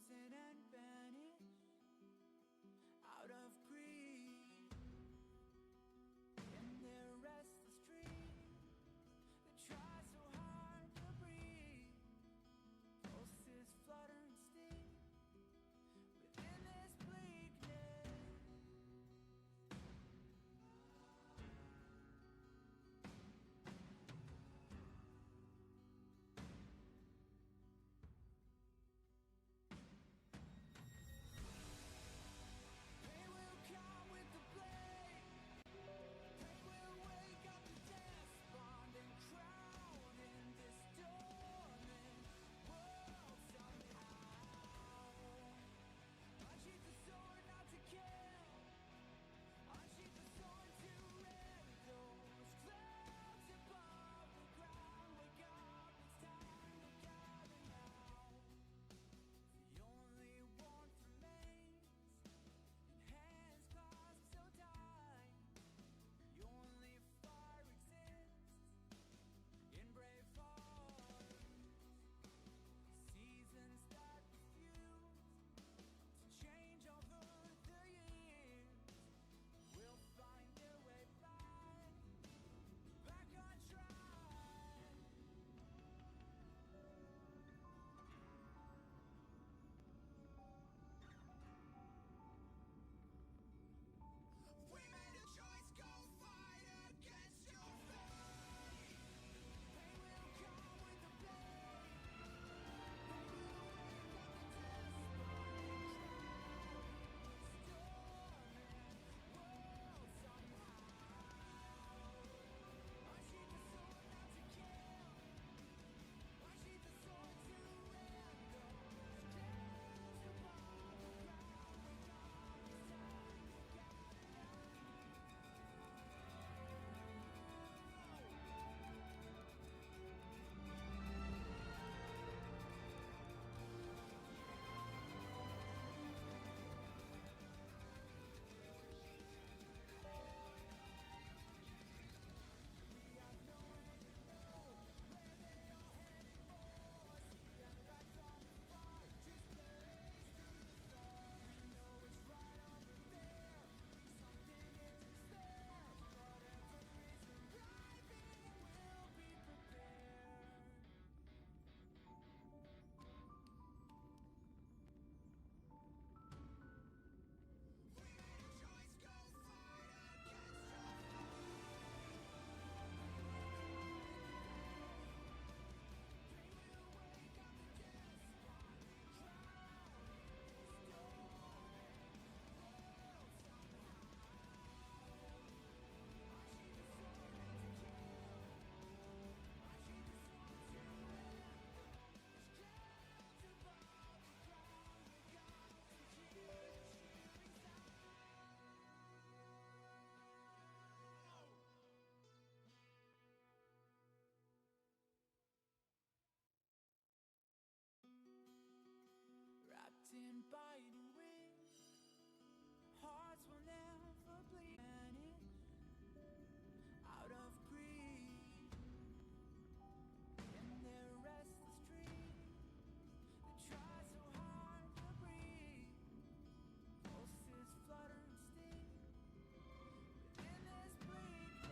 listen and vanish out of greed. In their restless dreams, they try so hard to breathe. Pulses flutter and sting within this bleakness. Pain will come with the blade. Pain will wake up the despond and crown in this dormant world somehow. Unsheath the sword not to kill. Unsheath the sword to rend those clouds above the ground. Wake up, it's time to gather now. The only warmth remains in hands clasped so tight. The only fire exists in brave hearts. Seasons that refuse to change over the years will find their way back on track. We made a choice, go fight against your fate. Pain will come with the blade. Pain will wake up the despond and drown this dormant world somehow. Unsheath the sword not to kill. Unsheath the sword to rend those clouds above the ground. Wake up, it's time to gather now. We have nowhere to go, where they all headed for. See them back on the far, just blaze through the storm. We know it's right over there, something is in spare. Whatever is arriving, we'll be prepared. We made a choice, go fight against your Pain will wake up the despond and drown in this dormant world somehow. Unsheath the sword not to kill. Unsheath the sword to rend those clouds above the ground. Wake up to hear the shivering sound. Wrapped in biting winds, hearts will never bleed. Vanish out of greed. In their restless dreams, they try so hard to breathe. Pulses flutter and sting within this bleakness.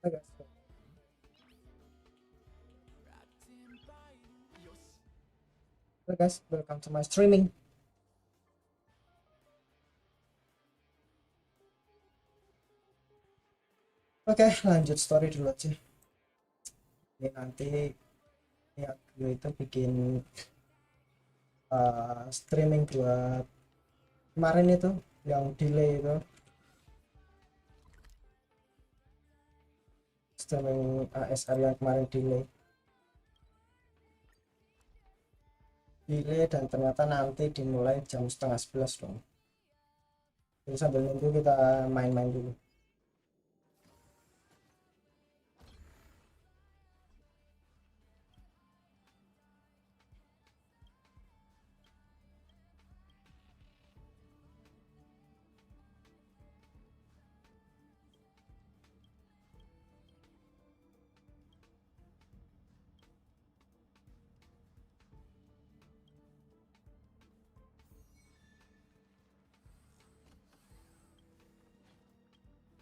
Oke guys, welcome to my streaming. Oke, lanjut story dulu aja. Ini nanti niat gue itu bikin streaming buat kemarin itu yang delay itu, streaming ASR yang kemarin delay dan ternyata nanti dimulai jam 10:30 dong. Jadi sambil nunggu kita main-main dulu.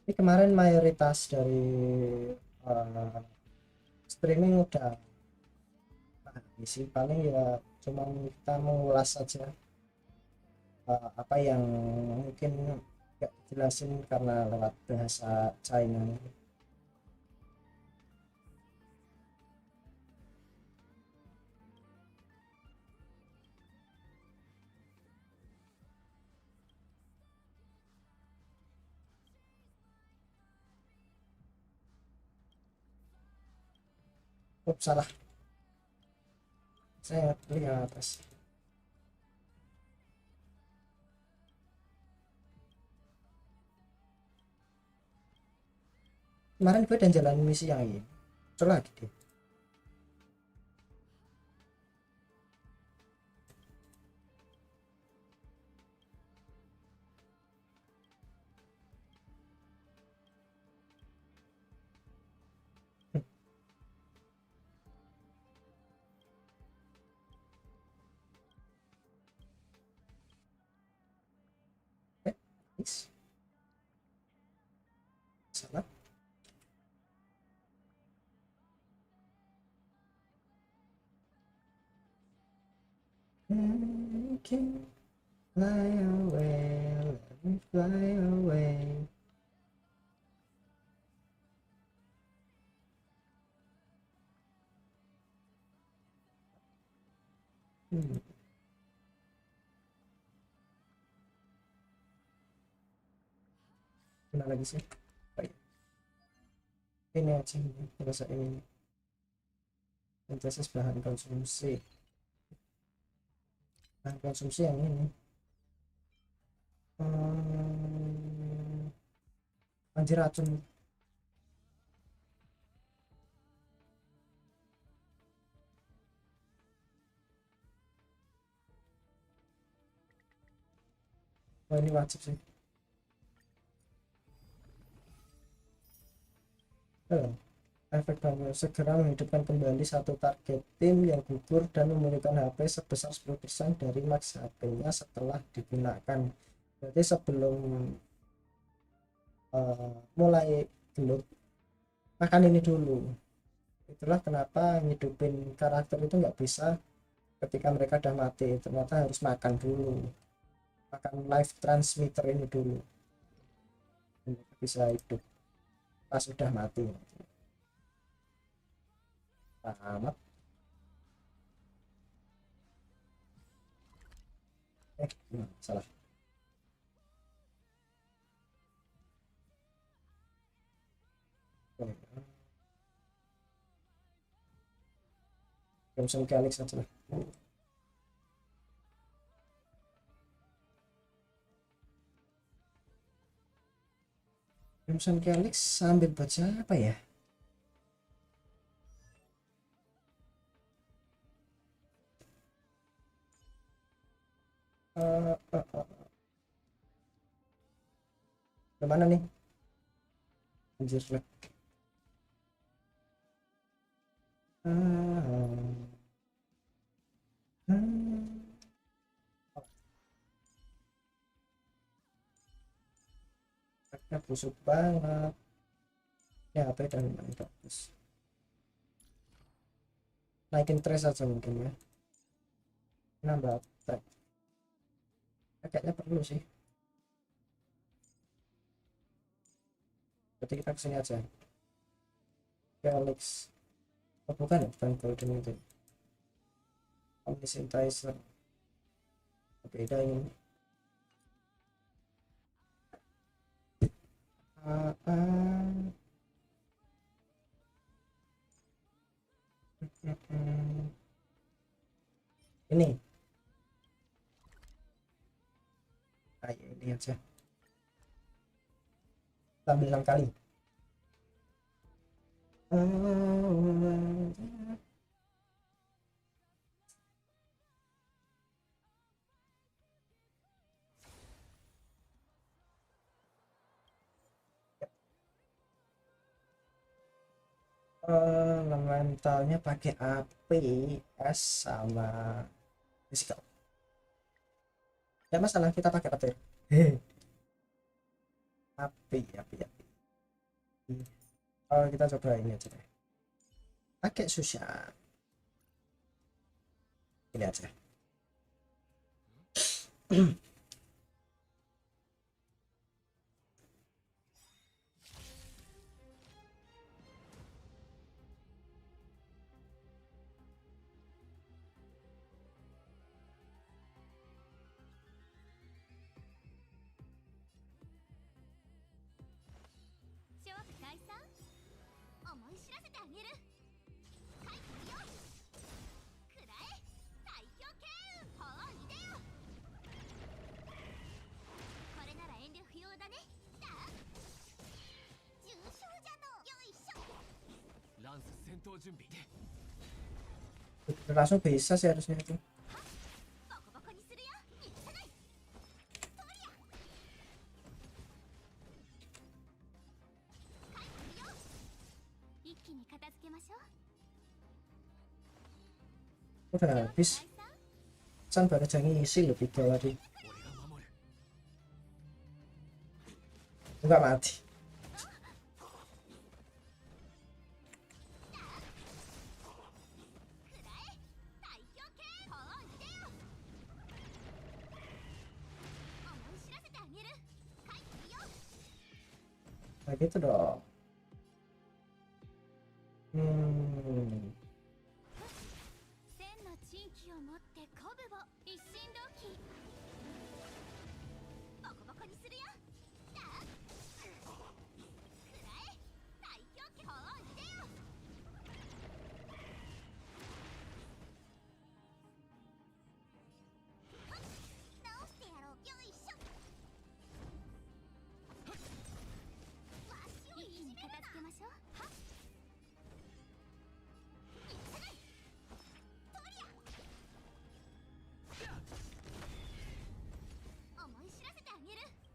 Ini kemarin mayoritas dari uh, streaming udah sih, paling ya cuma kita mengulas saja apa yang mungkin nggak dijelasin karena lewat bahasa China. Salah, saya lihat atas. Kemarin gue dan jalan misi yang ini coba lagi deh. Nice. Salah. Okay. Fly away, let me fly away. Gimana lagi sih? Baik. Ini aja nih, rasa ini sintesis bahan konsumsi yang ini anjir racun. Oh, ini wajib sih. Efek kamu segera menghidupkan kembali satu target tim yang gugur dan memulihkan HP sebesar 10% dari max HP-nya setelah digunakan. Berarti sebelum mulai gelut, makan ini dulu. Itulah kenapa ngidupin karakter itu nggak bisa ketika mereka udah mati, ternyata harus makan dulu, makan live transmitter ini dulu bisa hidup pas sudah mati. Tamat. Salah. Crimson Calyx saja lah. Crimson Calyx sambil baca apa ya? Kemana nih? Anjir lag. Lagnya busuk banget. ya HP dan lumayan bagus. Naikin trace aja mungkin ya, nambah attack. Kayaknya perlu sih, berarti kita kesini aja. Felix, oh bukan ya, bukan golden itu, omnisynthesizer, beda ini. Ah, ah. Ini ya, ini aja, ambil 6 kali. Elementalnya pakai api, es sama physical. Ya masalah, kita pakai petir. Api. Oh, kita coba ini aja deh, pakai susah ini aja. Langsung bisa sih harusnya itu. Udah habis, San baru aja ngisi loh video tadi, enggak mati. Nah gitu dong. Hmm.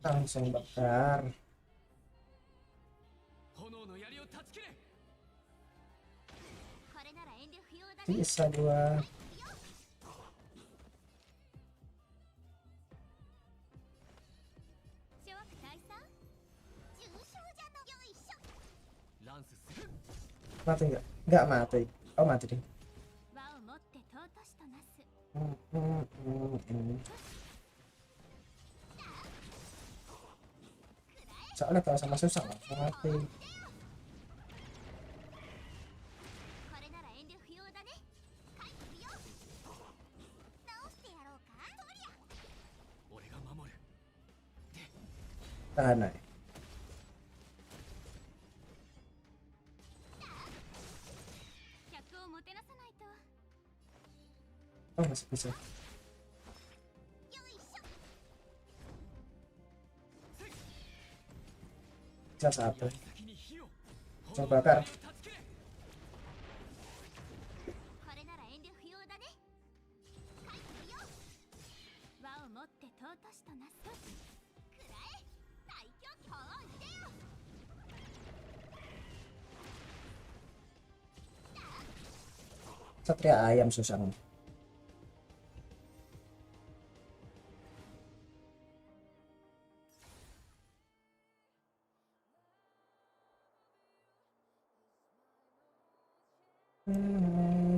Langsung bakar. Bisa gua. Mati enggak? Enggak mati. Oh mati deh. Soalnya kalau sama susah langsung mati. Tahan aja. Oh masih bisa. Bisa satu. Coba bakar. Satria ayam susah.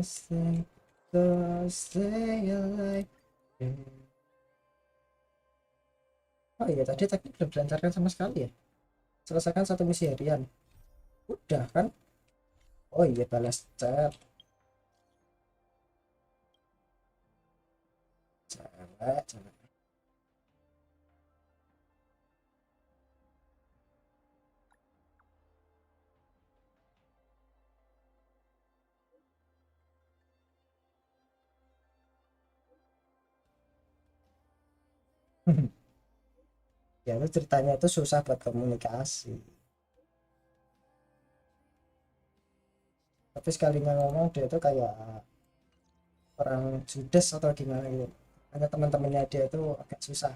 Stay, so stay alive. Oh iya, tadi teknik belum dilancarkan sama sekali ya. Selesaikan satu misi harian. Udah kan? Oh iya, balas chat. Cewek, cewek. Ya itu ceritanya itu susah buat komunikasi. Tapi sekalinya ngomong dia tuh kayak orang judes atau gimana gitu. Hanya teman-temannya dia itu agak susah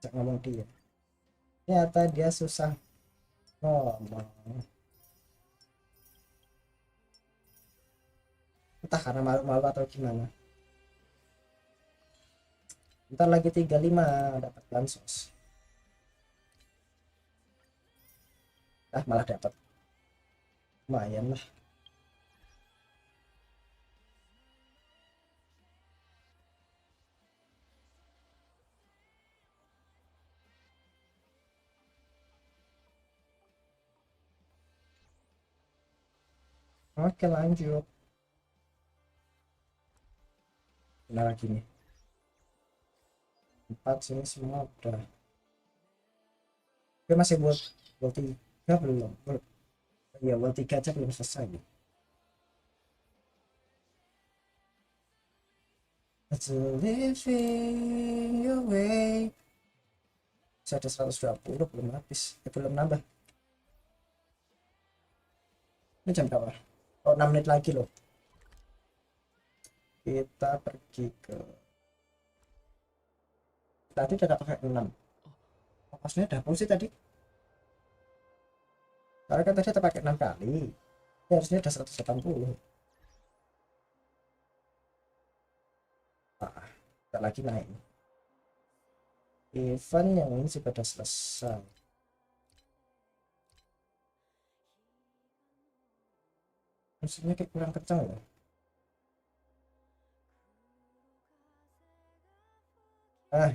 ajak ngomong dia. Ternyata dia susah ngomong. Entah karena malu-malu atau gimana. Ntar lagi 35 dapat bansos. Malah dapat. Lumayan lah. Oke lanjut. Benar lagi nih. 4 sini semua udah. Oke masih buat 3 belum. Ya buat 3 aja belum selesai. It's living away. Saya ada 120 belum habis. Belum nambah. Ini jam berapa? Oh 6 menit lagi loh. Kita pergi ke tadi udah pakai 6. Maksudnya dapur sih tadi. Karena kan tadi kita pakai 6 kali. Ya harusnya udah 180. Kita lagi naik. Event yang ini sudah selesai. Musiknya kayak kurang kencang ya.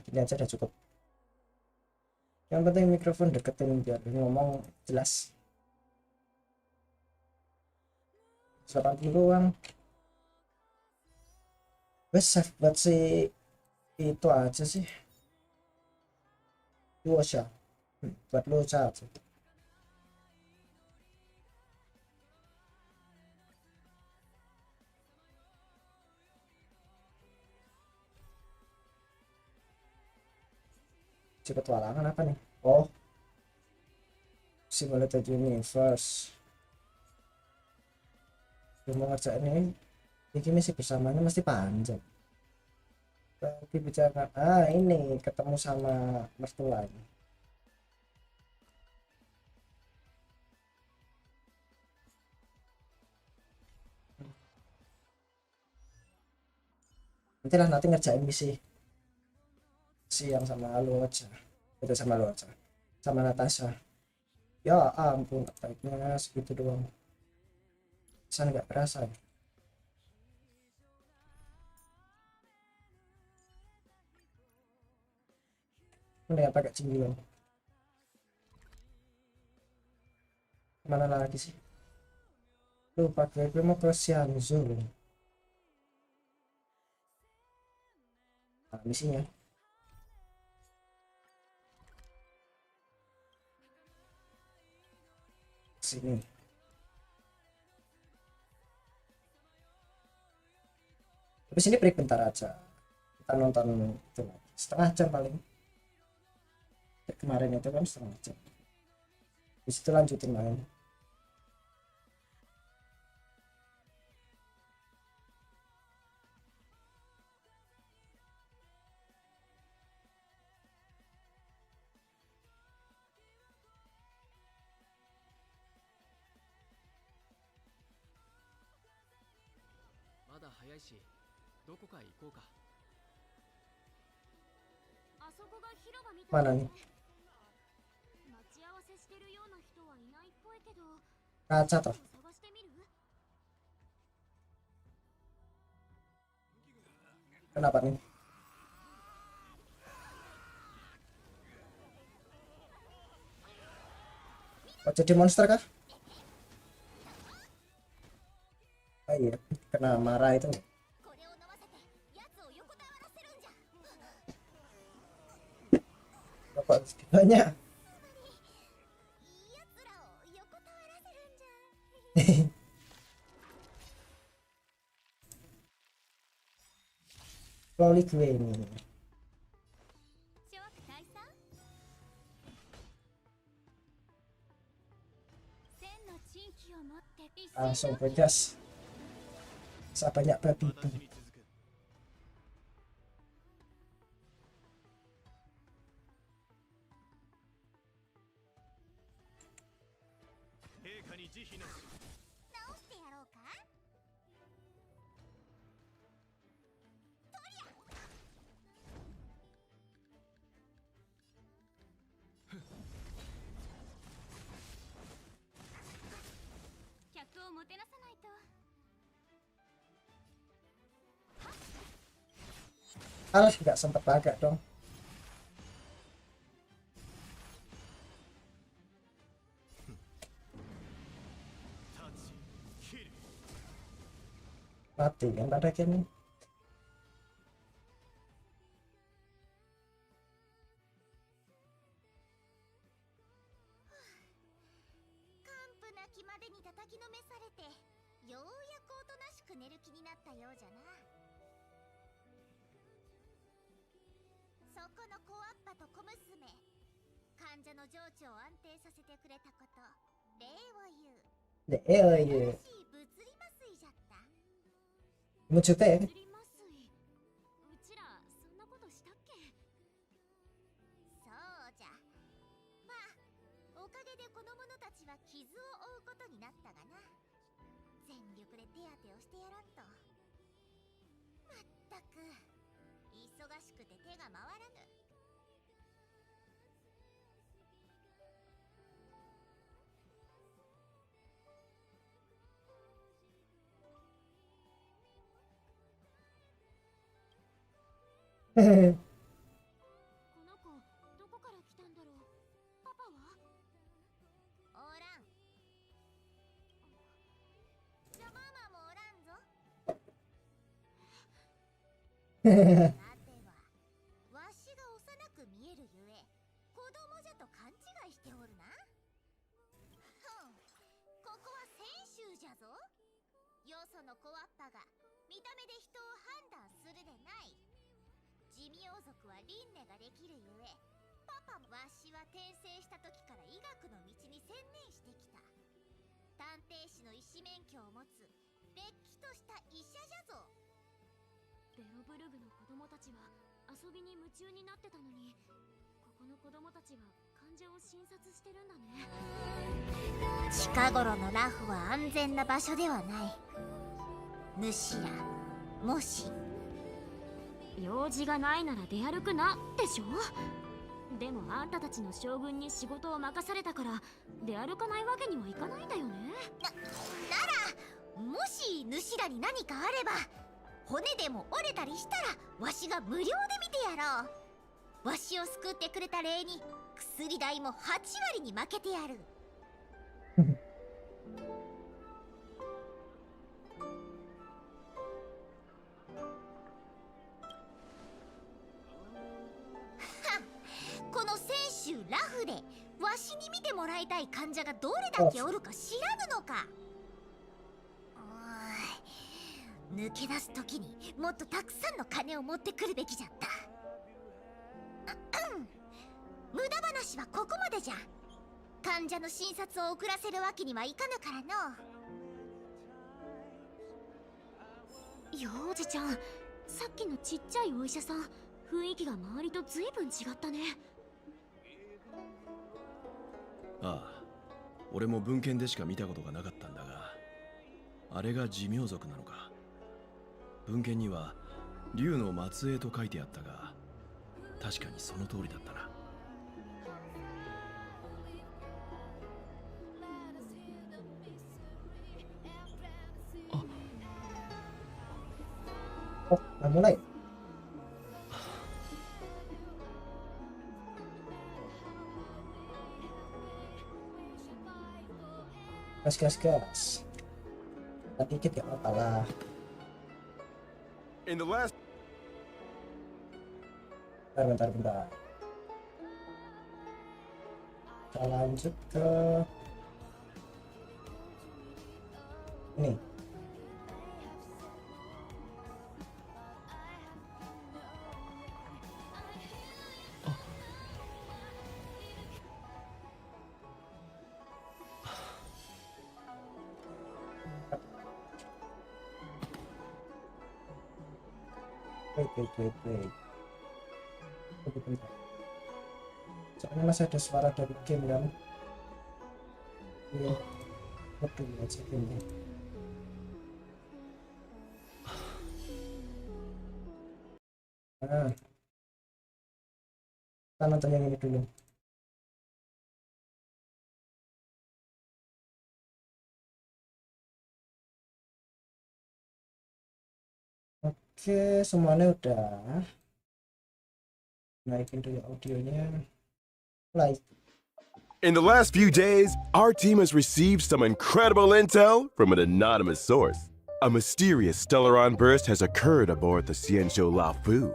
Gini aja udah cukup. Yang penting mikrofon deketin biar ngomong jelas. 80 doang. Wes save buat si itu aja sih. Luas ya. Buat lo aja. Petualangan apa nih? Oh, simulated universe. Mau ngerjain ini misi bersamanya mesti panjang. Tapi bicara ini ketemu sama mertua ini. Nanti lah nanti ngerjain misi yang sama lo aja. Itu sama lo aja. Sama Natasha. Ya ampun, baiknya segitu doang. Saya nggak berasa ya. Mendingan pakai cinggilang. Mana lagi sih? Lupa gue mau ke Sianzo. Nah, misinya. Sini. Tapi sini break bentar aja. Kita nonton itu lagi. Setengah jam paling. Kemarin itu kan setengah jam. Di situ lanjutin main. Mana nih? Kaca toh. Kenapa nih? Oh, jadi monster kah? Oh iya, kena marah itu. これを飲ませて奴を横たわらせるんじゃ。 Kok banyak? 奴らを横たわらせるんじゃ。 Loli gue ini. 諸悪退散。千の地域を持って一斉 Langsung bejas. Banyak babi bu. 直してやろうか。客をもてなさないと。 Alah, nggak sempet pakai dong. Mati kan pada kini. 完膚なきまでに叩きのめされて、ようやくおとなしく寝る気になったようじゃな。そこの小アッパと小娘、患者の情緒を安定させてくれたこと、礼を言う。 De し iya. い物理麻酔じゃった。 Lucu teh. 物理麻酔、うちらそんなことしたっけ。そうじゃ。まあおかげでこの者たちは傷を負うことになったがな。全力で手当てをしてやらんと。まったく忙しくて手が回らぬ。 この子、どこから来たんだろう。パパはおらん。じゃママもおらんぞ。さては、わしが幼く見えるゆえ、子供じゃと勘違いしておるな。ふん、ここは泉州じゃぞ。よその小わっぱが見た目で人を判断するでない。 寿命族は輪廻ができるゆえ、パパもわしは転生した時から医学の道に専念してきた。探偵士の医師免許を持つれっきとした医者じゃぞ。ベロブルグの子供たちは遊びに夢中になってたのに、ここの子供たちは患者を診察してるんだね。近頃のラフは安全な場所ではない。主やもし 用事がないなら出歩くなでしょ。でもあんたたちの将軍に仕事を任されたから出歩かないわけにはいかないんだよね。ならもし主らに何かあれば、骨でも折れたりしたらわしが無料で見てやろう。わしを救ってくれた礼に薬代も8割に負けてやる。 この泉州ラフでわしに見てもらいたい患者がどれだけおるか知らぬのか。おい、抜け出す時にもっとたくさんの金を持ってくるべきじゃった。無駄話はここまでじゃ。患者の診察を遅らせるわけにはいかぬからの。幼児ちゃん、さっきのちっちゃいお医者さん、雰囲気が周りと随分違ったね。ああ、俺も文献でしか見たことがなかったんだが、あれが寿命族なのか。文献には竜の末裔と書いてあったが、確かにその通りだったな。Oh, mulai. gas. Dikit gak apa-apa lah. In the last Bentar. Kita lanjut ke ini. Wait. Bentar. Soalnya masih ada suara dari game kan. Iya. Betul aja game. Nah, kita nonton yang ini dulu. Oke, semuanya udah. Naikin dulu audionya. Mulai. In the last few days, our team has received some incredible intel from an anonymous source. A mysterious Stellaron burst has occurred aboard the Xianzhou Lafu.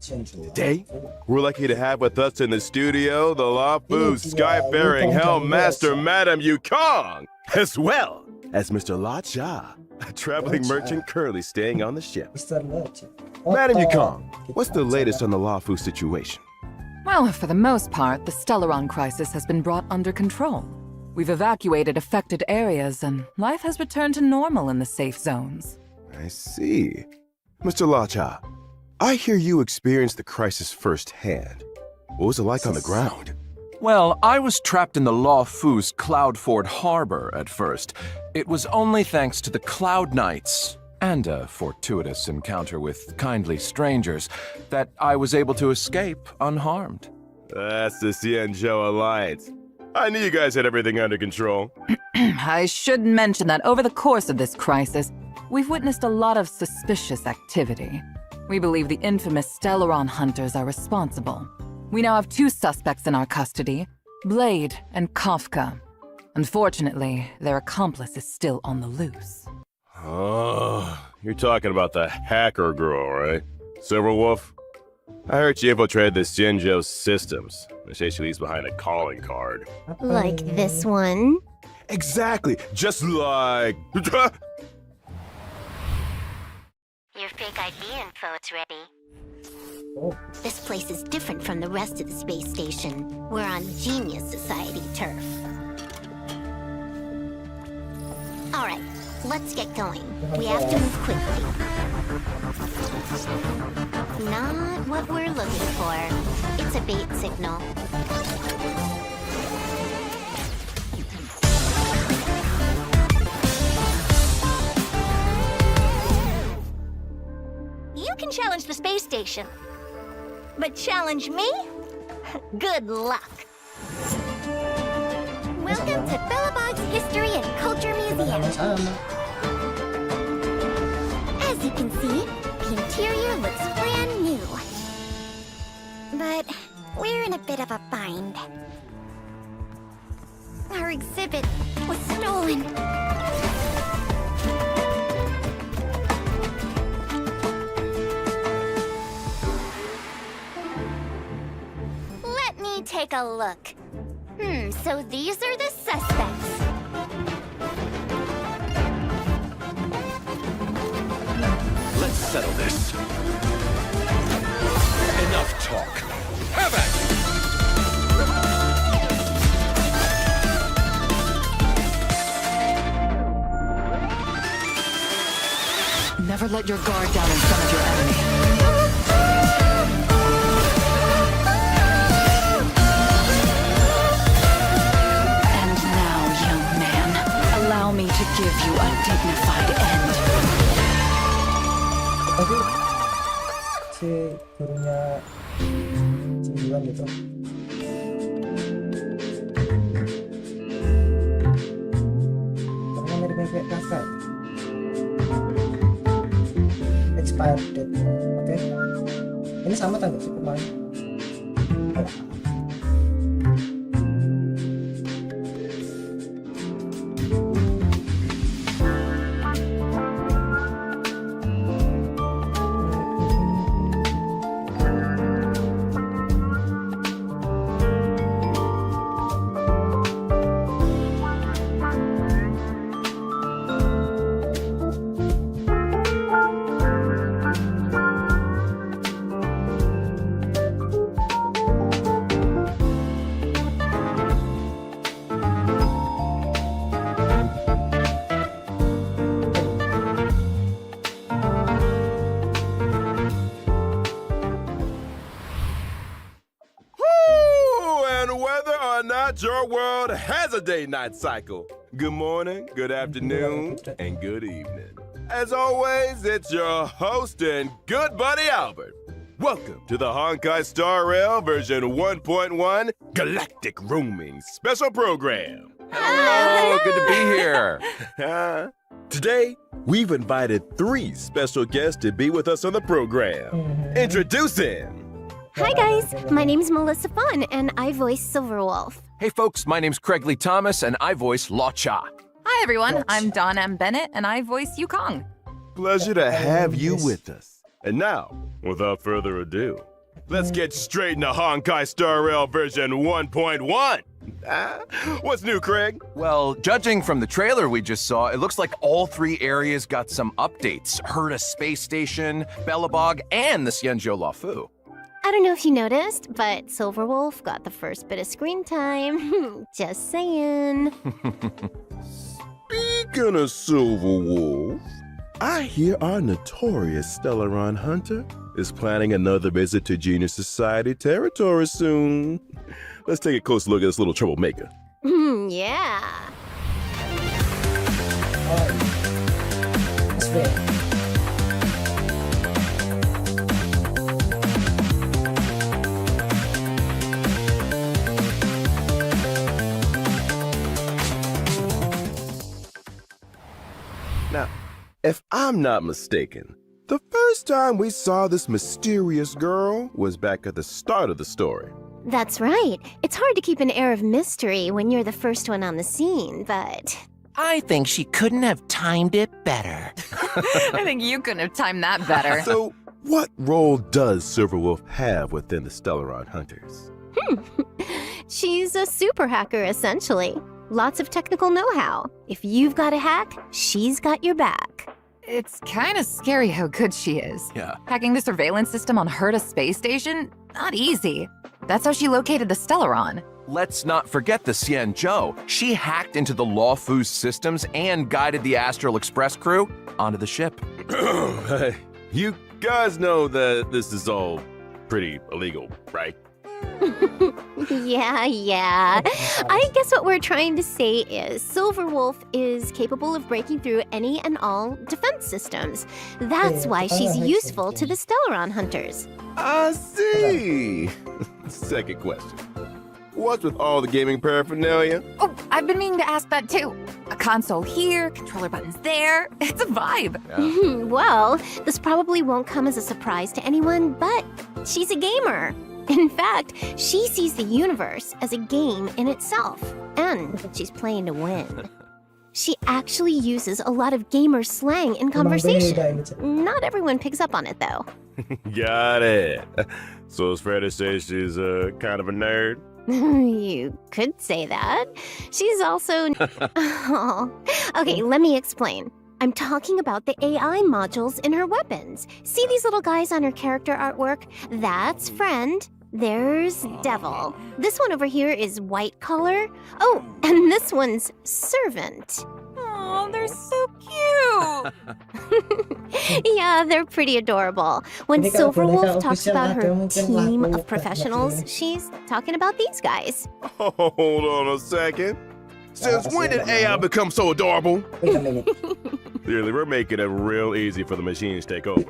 Today, we're lucky to have with us in the studio the Lafu Skyfaring Helm Master Madame Yukong, as well as Mr. La Cha, a traveling merchant currently staying on the ship. Madame Yukong, what's the latest on the Lafu situation? Well, for the most part, the Stellaron crisis has been brought under control. We've evacuated affected areas, and life has returned to normal in the safe zones. I see. Mr. La Cha, I hear you experienced the crisis firsthand. What was it like on the ground? Well, I was trapped in the Law Fu's Cloudford Harbor at first. It was only thanks to the Cloud Knights and a fortuitous encounter with kindly strangers that I was able to escape unharmed. That's the Xianzhou Alliance. I knew you guys had everything under control. I should mention that over the course of this crisis, we've witnessed a lot of suspicious activity. We believe the infamous Stellaron hunters are responsible. We now have 2 suspects in our custody, Blade and Kafka. Unfortunately, their accomplice is still on the loose. Oh, you're talking about the hacker girl, right? Silverwolf? I heard she infiltrated the Xianzhou systems. They say she leaves behind a calling card. Like this one? Exactly, just like... Your fake ID info is ready. Oh, This place is different from the rest of the space station. We're on Genius Society turf. Alright, let's get going. We have to move quickly. Not what we're looking for. It's a bait signal. You can challenge the space station. But challenge me? Good luck. Welcome to Billabong's History and Culture Museum. sama-sama. As you can see, the interior looks brand new. But we're in a bit of a bind. Our exhibit was stolen. Let me take a look. So these are the suspects. Let's settle this. Enough talk. Have at it! Never let your guard down in front of your enemy. And now, young man, allow me to give you a dignified end. Tapi si gurunya sembilan gitu. Karena mirip-mirip kakak. Expired date. Oke. Ini sama tanggal sih kemarin. not your world has a day-night cycle. Good morning, good afternoon, and good evening. As always, it's your host and good buddy Albert. Welcome to the Honkai Star Rail version 1.1 Galactic Roaming Special Program. Hello, good to be here. Today, we've invited 3 special guests to be with us on the program. Introducing... Hi guys, my name's Melissa Fun and I voice Silverwolf. Hey folks, my name's Craig Lee Thomas and I voice La Cha. Hi, everyone. I'm Dawn M. Bennett, and I voice Yukong. Pleasure to have you with us. And now, without further ado, let's get straight into Honkai Star Rail version 1.1. What's new, Craig? Well, judging from the trailer we just saw, it looks like all 3 areas got some updates. Herta Space Station, Bellabog, and the Xianzhou Lafu. I don't know if you noticed, but Silverwolf got the first bit of screen time. Just saying. Speaking of Silverwolf, I hear our notorious Stellaron Hunter is planning another visit to Genius Society territory soon. Let's take a close look at this little troublemaker. Yeah. That's fair. Now, if I'm not mistaken, the first time we saw this mysterious girl was back at the start of the story. That's right. It's hard to keep an air of mystery when you're the first one on the scene, but... I think she couldn't have timed it better. I think you couldn't have timed that better. So, what role does Silverwolf have within the Stellaron Hunters? She's a super hacker, essentially. Lots of technical know-how. If you've got a hack, she's got your back. It's kind of scary how good she is. Yeah. Hacking the surveillance system on Herta Space Station? Not easy. That's how she located the Stellaron. Let's not forget the Xianzhou. She hacked into the Lafu's systems and guided the Astral Express crew onto the ship. Hey, you guys know that this is all pretty illegal, right? Yeah. I guess what we're trying to say is Silverwolf is capable of breaking through any and all defense systems. That's why she's useful to the Stellaron Hunters. I see. Second question. What's with all the gaming paraphernalia? Oh, I've been meaning to ask that too. A console here, controller buttons there. It's a vibe. Well, this probably won't come as a surprise to anyone, but she's a gamer. In fact, she sees the universe as a game in itself, and she's playing to win. She actually uses a lot of gamer slang in conversation. Not everyone picks up on it, though. Got it. So it's fair to say she's kind of a nerd? You could say that. She's also... Oh. Okay, let me explain. I'm talking about the AI modules in her weapons. See these little guys on her character artwork? That's friend. There's devil. This one over here is white collar. Oh, and this one's servant. Oh, they're so cute. Yeah, they're pretty adorable. When Silverwolf talks about her team of professionals, she's talking about these guys. Hold on a second. Since when did AI become so adorable? Wait a minute. Clearly, we're making it real easy for the machines to take over.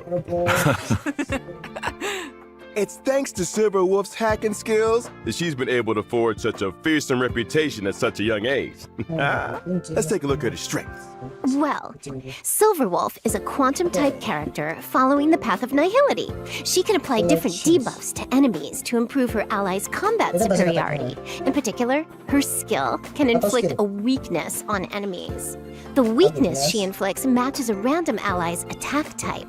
It's thanks to Silverwolf's hacking skills that she's been able to forge such a fearsome reputation at such a young age. Let's take a look at her strengths. Well, Silverwolf is a quantum-type character following the path of nihility. She can apply different debuffs to enemies to improve her allies' combat superiority. In particular, her skill can inflict a weakness on enemies. The weakness she inflicts matches a random ally's attack type.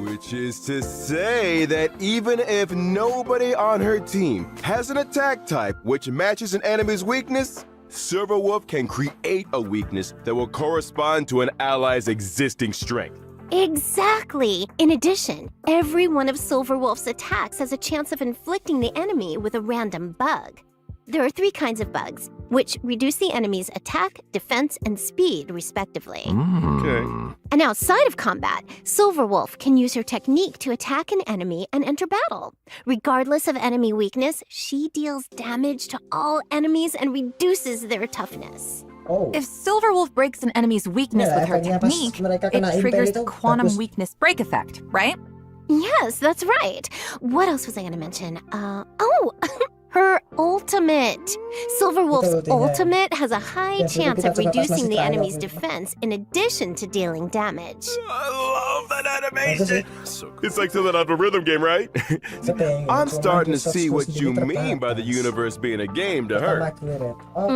Which is to say that even if nobody on her team has an attack type which matches an enemy's weakness, Silverwolf can create a weakness that will correspond to an ally's existing strength. Exactly! In addition, every one of Silverwolf's attacks has a chance of inflicting the enemy with a random bug. There are 3 kinds of bugs: which reduce the enemy's attack, defense, and speed, respectively. Okay. And outside of combat, Silverwolf can use her technique to attack an enemy and enter battle. Regardless of enemy weakness, she deals damage to all enemies and reduces their toughness. Oh, If Silverwolf breaks an enemy's weakness Yeah, with her efeknya pas technique, mereka it kena impel triggers itu the quantum bagus. weakness break effect, right? Yes, that's right. What else was I going to mention? Her ultimate. Silverwolf's Betul, ultinya. ultimate has a high Ya, dulu chance kita of coba pas reducing masih the trial enemy's dulu. defense in addition to dealing damage. I love that Bagus sih. animation. So cool. It's like something out of a rhythm game, right? Saya pengen, I'm cuman starting to di see what sosmed you ini mean by the terbatas. universe being a game to Pertama her. gue read. Oh,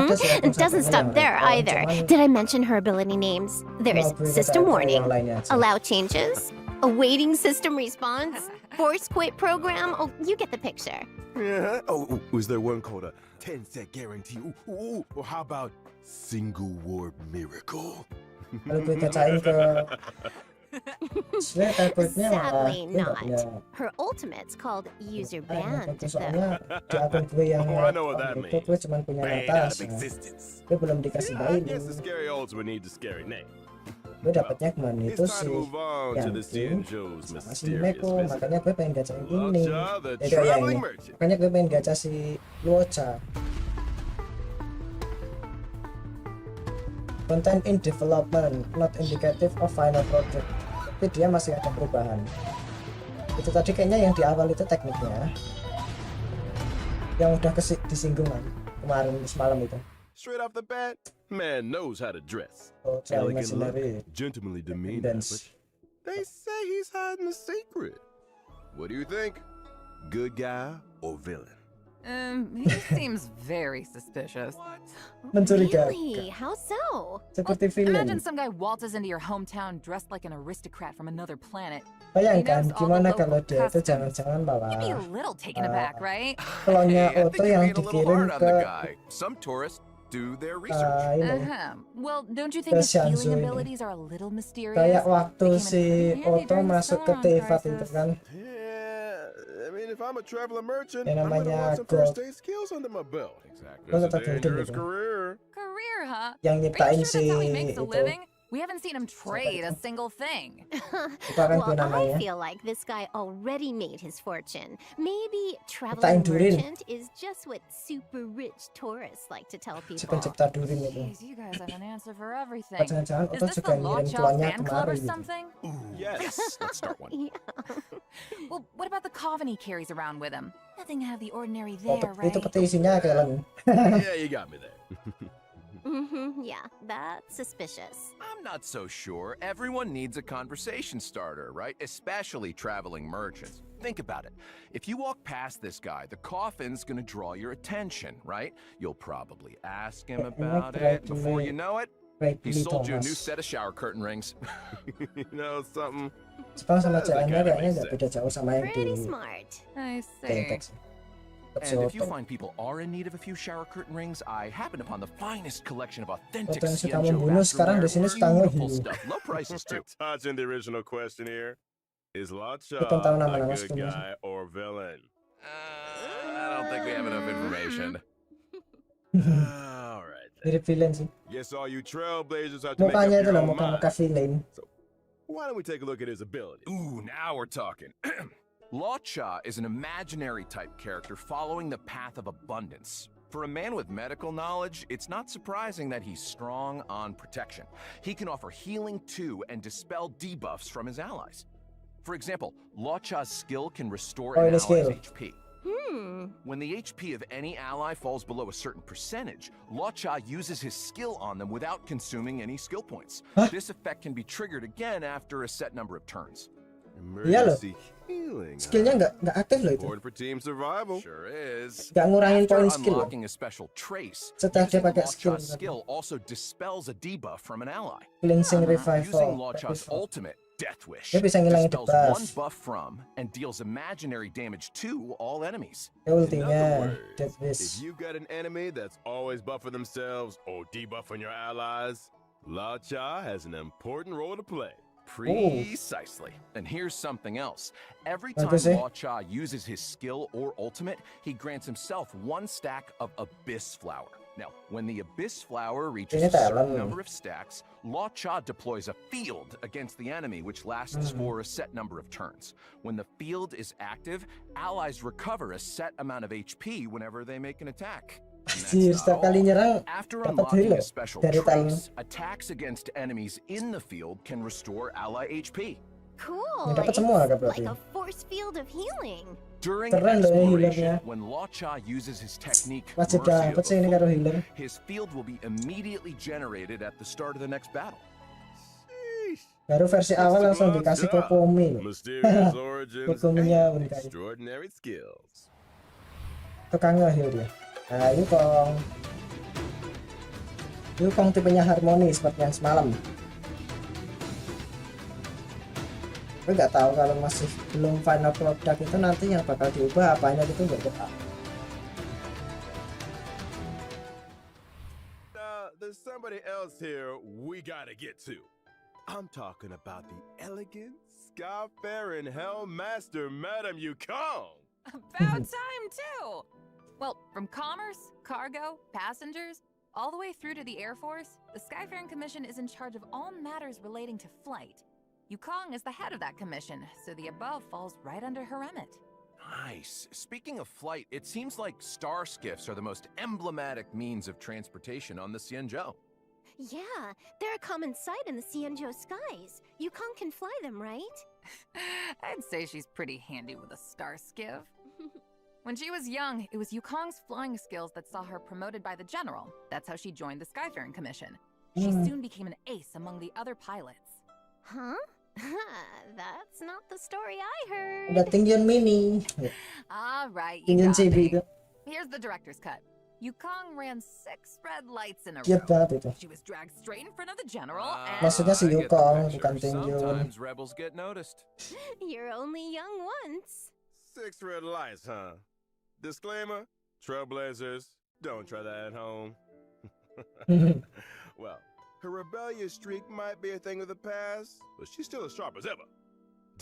ada sih akun It doesn't satunya stop yang there read. either. Cuman Did I mention her ability names? There's mau gue System baca Warning, yang lainnya aja. Allow Changes, Awaiting System Response, Force Quit Program. Oh, you get the picture. Yeah. Oh, was there one called a 10-set guarantee? Ooh, or how about single ward miracle? Kalau gue kacain ke sebenarnya typewrite-nya malah Sadly gue nggak not. punya Her ultimate's called User Ah, yang Banned, fokus though. soalnya di akun gue yang Oh, I know what that itu means. gue cuma punya Banned out atas of existence. gue belum dikasih Yeah, I bayi guess the scary ultimate needs a scary name. gue dapetnya kemana It's itu time sih to move on to the Yanking Xianzhou's sama si mysterious Meko, visit. makanya gue pengen gacha yang ini Luocha, the ya ini traveling merchant. makanya gue pengen gacha si Luocha. Content in development, not indicative of final product, tapi dia masih ada perubahan. Itu tadi kayaknya yang di awal itu tekniknya yang udah disinggung kan kemarin semalam itu. Straight off the bat, man knows how to dress. Oh, Elegant look, imaginary gentlemanly demeanor, dance. but they say he's hiding a secret. What do you think? Good guy or villain? He seems very suspicious. Mencurigakan. Really? How so? Seperti Imagine villain. some guy waltzes into your hometown dressed like an aristocrat from another planet. Bayangkan He knows all the gimana local kalau dia itu customs. jangan-jangan malah You'd be a little taken aback, right? klonnya Hey, I Otto think you're yang being a little dikirim hard on ke the guy. Some tourists do their research. ini Well, don't you think his Xianzhou healing ini. abilities are a little mysterious? kayak waktu They came in si pretty handy Otto during the masuk ke Stellar Tevat itu crisis. kan Yeah, I mean, if I'm a traveler merchant, Yang I'm gonna namanya want some first gold. aid skills under my belt. Exactly. Lo It's a tetap golden dangerous gitu. career. Career, huh? yang Are nyiptain you sure si that's how he makes a itu living? We haven't seen him trade a single thing. itu akan gue Well, I namanya feel like this guy already made his fortune. Maybe Ciptain traveling durin. merchant is just what super rich tourists like to tell si people. pencipta durin itu. Jeez, you guys have an answer for everything. Apa jangan-jangan Is Otto this juga the ngirim Lodge tuannya fan club or kemarin gitu. something? Yes. Let's start one. Yeah. Well, what about the coven he carries around with him? Nothing out of the ordinary Oh, there, itu right? peti isinya Kalian. Yeah, you got me there. Yeah, that's suspicious. I'm not so sure. Everyone needs a conversation starter, right? Especially traveling merchants. Think about it. If you walk past this guy, the coffin's gonna draw your attention, right? You'll probably ask him about it. Before you know it, Baik, he beli sold you a new Thomas. set of shower curtain rings. You know something? Jepang sama That CM-nya kinda kayaknya makes nggak beda jauh sama yang di Pretty smart. I Kentex see. sih. And if you Otto. find people are in need of a few shower curtain rings, I happen upon the finest collection of authentic Otto yang suka Xianzhou membunuh sekarang di sini suka Beautiful ngehiu. stuff. Low prices too. Touching the original question here. Is Luocha Gue belum tahu a nama-nama good skillnya. guy or villain? I don't think we have enough information. All right. Then. Mirip villain sih. Guess all you trailblazers have to make up Mukanya itu your loh own muka-muka mind. villain. Why don't we take a look at his ability? Ooh, now we're talking. Luocha is an imaginary type character following the path of abundance. For a man with medical knowledge, it's not surprising that he's strong on protection. He can offer healing too and dispel debuffs from his allies. For example, Luocha's skill can restore Oh, an ini ally's skill. HP. Hmm. When the HP of any ally falls below a certain percentage, Luocha uses his skill on them without consuming any skill points. Huh? This effect can be triggered again after a set number of turns. Iya loh. Emergency healing. Skillnya nggak aktif loh itu. Important for team survival. Sure is. Nggak ngurangin After poin skill. unlocking a special trace, Setelah dia using pakai Luocha's skill. skill also dispels a debuff from an ally. Cleansing Using revival. Luocha's ultimate, Death Wish, Dia bisa ngilangin dispels debuff. one buff from and deals imaginary damage to all enemies. Ya In ultinya other Death words, Wish. if you've got an enemy that's always buffing themselves or debuffing your allies, Luocha has an important role to play. Precisely. And here's something else. Every time Apa sih? Law-Cha uses his skill or ultimate, he grants himself 1 stack of Abyss Flower. Now, when the Abyss Flower reaches Ini a certain talent. number of stacks, Law-Cha deploys a field against the enemy, which lasts for a set number of turns. When the field is active, allies recover a set amount of HP whenever they make an attack. And that's Anjir, not setiap kali all. nyerang After dapat unlocking heal a special dari talent. trace, attacks against enemies in the field can restore ally HP. Cool. Ya, dapat It's semua kah like berarti? a force field of healing. During Keren loh ya exploration, healernya. when Law-Cha uses his technique Masih Mercy of dapat a sih ini Fool, karo healer. his field will be immediately generated at the start of the next battle. Sheesh. Baru versi awal langsung dikasih kokomi loh. Mysterious origins Kokominya and Honkai. extraordinary skills. Tukang nge-heal dia. Nah, Yukong tipenya harmoni seperti yang semalam. Tapi nggak tahu kalau masih belum final product itu nanti yang bakal diubah apanya gitu nggak tahu. There's somebody else here we gotta get to. I'm talking about the elegant, sky-faring Hellmaster, Madame Yukong. About time, too! Well, from commerce, cargo, passengers, all the way through to the Air Force, the Skyfaring Commission is in charge of all matters relating to flight. Yukong is the head of that commission, so the above falls right under her remit. Nice. Speaking of flight, it seems like star skiffs are the most emblematic means of transportation on the Xianzhou. Yeah, they're a common sight in the Xianzhou skies. Yukong can fly them, right? I'd say she's pretty handy with a star skiff. When she was young, it was Yukong's flying skills that saw her promoted by the general. That's how she joined the Skyfaring Commission. She soon became an ace among the other pilots. Huh? That's not the story I heard. Udah tinggian mini. All right, you Tinggian got CB me. itu. Here's the director's cut. Yukong ran 6 red lights in a Giat row. banget itu. She was dragged straight in front of the general and... Maksudnya si I get the Yukong, picture. bukan Tingyun. Sometimes rebels get noticed. You're only young once. 6 red lights, huh? Disclaimer, Trailblazers, don't try that at home. Well, her rebellious streak might be a thing of the past, but she's still as sharp as ever.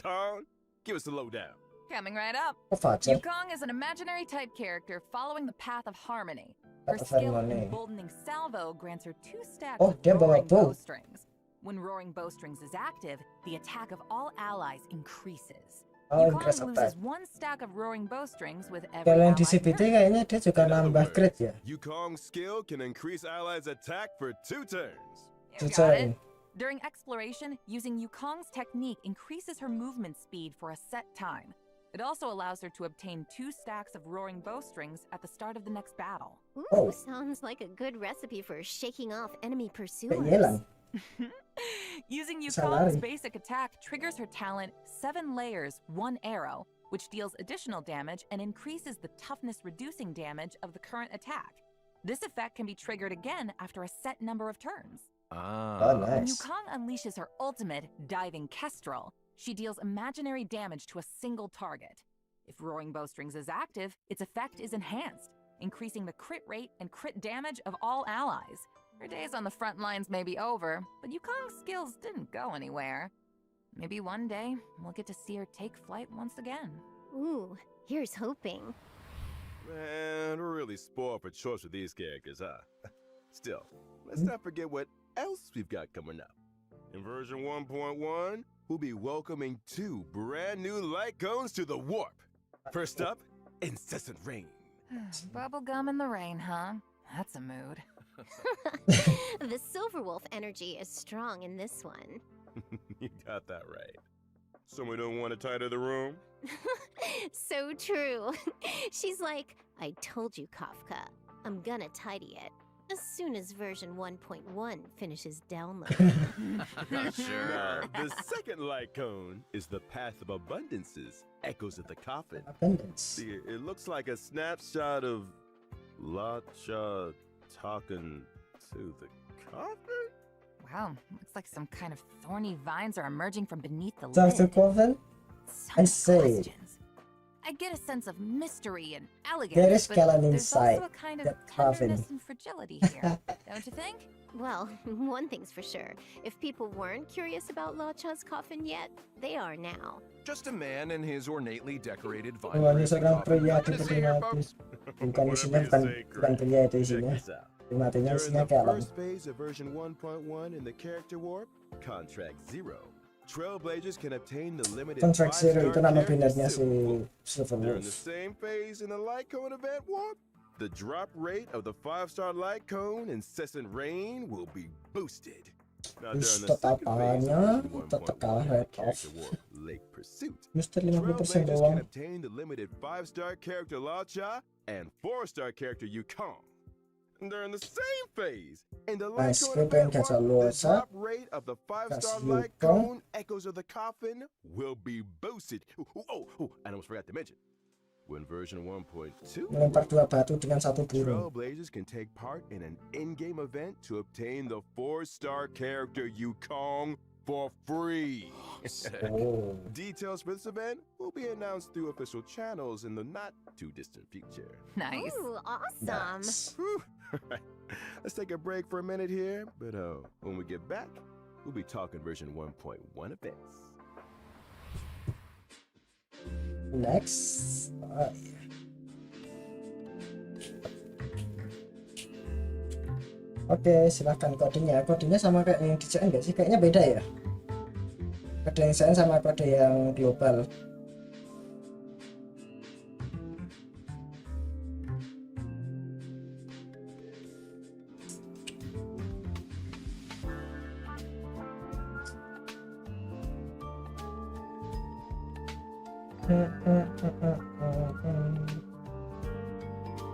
Dawn, give us the lowdown. Coming right up. Oh, Fajar. Yukong is an imaginary type character following the path of harmony. Her Path of skill harmony. emboldening salvo grants her 2 stacks Oh, of dia bawa roaring bow. bowstrings. When roaring bowstrings is active, the attack of all allies increases. Oh, Yukong increase loses attack. 1 stack of roaring bowstrings with every Kalau yang di ally CPT turn. kayaknya dia juga In other nambah words, crit ya. Yukong's skill can increase allies' attack for 2 turns. You Two got turn. it. During exploration, using Yukong's technique increases her movement speed for a set time. It also allows her to obtain 2 stacks of roaring bowstrings at the start of the next battle. Ooh, Oh. sounds like a good recipe for shaking off enemy Kayak pursuers. Yelan. Using Bisa Yukong's lari. basic attack triggers her talent 7 layers, 1 arrow, which deals additional damage and increases the toughness reducing damage of the current attack. This effect can be triggered again after a set number of turns. Oh, Ah. When nice. Yukong unleashes her ultimate, Diving Kestrel, she deals imaginary damage to a single target. If Roaring Bowstrings is active, its effect is enhanced, increasing the crit rate and crit damage of all allies. Her days on the front lines may be over, but Yukong's skills didn't go anywhere. Maybe one day, we'll get to see her take flight once again. Ooh, here's hoping. Man, we're really spoiled for choice with these characters, huh? Still, let's not forget what else we've got coming up. In version 1.1, we'll be welcoming 2 brand new light cones to the warp. First up, Incessant Rain. Bubblegum in the rain, huh? That's a mood. The Silver Wolf energy is strong in this one. You got that right. Someone don't want to tidy the room? So true. She's like, I told you, Kafka. I'm gonna tidy it as soon as version 1.1 finishes downloading. Sure. The second light cone is the Path of Abundances, Echoes of the Coffin. Abundance. See, it looks like a snapshot of Lacha talking to the coffin? Wow, looks like some kind of thorny vines are emerging from beneath the Sounds lid. Coven. Some I see. questions. I get a sense of mystery and elegance. There is but Kalian there's inside also a kind of that coffin. tenderness and fragility here, don't you think? Well, one thing's for sure. If people weren't curious about Lacha's coffin yet, they are now. Just a man in his ornately decorated Hanya vibrators and seorang coffin. pria Nothing to see here, dipeti folks. bukan isinya bukan pria itu Check isinya this out. matinya During isinya the kayak alam first phase of version 1.1 in the character warp, Contract 0, Trailblazers can obtain the limited Contract Zero 5-star itu nama character binarnya si Silver. Silver During the Wolf. same phase in the Light Cone event warp, the drop rate of the 5-star Light Cone Incessant Rain will be boosted. Now during Terus the second phase totalnya of version tetap 1.1 kalah in Red the Off. character warp Lake Pursuit, Mister 50% Trailblazers doang. can obtain the limited 5-star character Lacha and 4-star character Yukong. During the same phase, in the Light Nice, Cone gue pengen event gacha warp, the Lacha, drop rate of the 5-star kasih Light Yukong. Cone Echoes of the Coffin will be boosted. I almost forgot to mention. When version 1.2 Melempar 2 batu dengan 1 burung. Trailblazers can take part in an in-game event to obtain the 4-star character Yukong for free. Oh. Details for this event will be announced through official channels in the not-too-distant future. Nice. Ooh, awesome. Nice. Whew. Let's take a break for a minute here, but when we get back, we'll be talking version 1.1 events. Next. Iya. Oke, silahkan kodenya. Kodenya sama kayak yang di CN nggak sih? Kayaknya beda ya. Kode yang CN sama kode yang global.